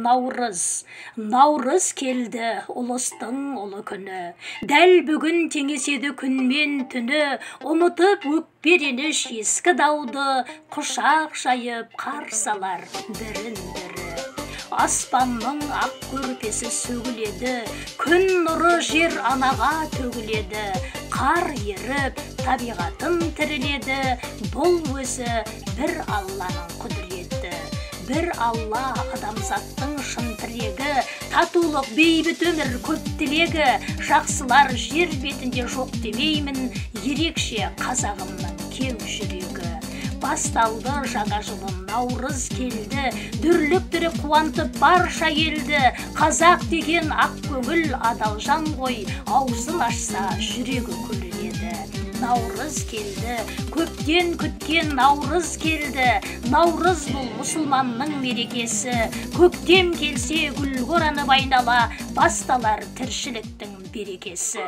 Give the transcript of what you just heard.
Наурыз келді ұлыстың ұлы күні. Дәл бүгін теңеседі күнмен түні. Ұмытып өкпереніш ескі дауды, құшақ жайып қарсалар бірін-бірі. Аспанның ақ көрпесі сөгіледі, күн нұры жер анаға төгіледі. Қар еріп, табиғатын тіріледі, бұл өзі бір Алланың құдіреті. Бір Алла адамзаттың шын тірегі, татулық бейбіт өмір көп тілегі. Жақсылар жер бетінде жоқ демеймін, ерекше қазағымның кең жүрегі. Басталды жаңа жылы, наурыз келді, дүрліктірі қуантып барша елді. Қазақ деген ақ көңіл адал жан ғой, аузын ашса жүрегі көрінеді. Наурыз келді, көптен күткен наурыз келді. Наурыз бұл мұсылманның мерекесі. Көктем келсе гүл оранып айнала, басталар тіршіліктің берекесі.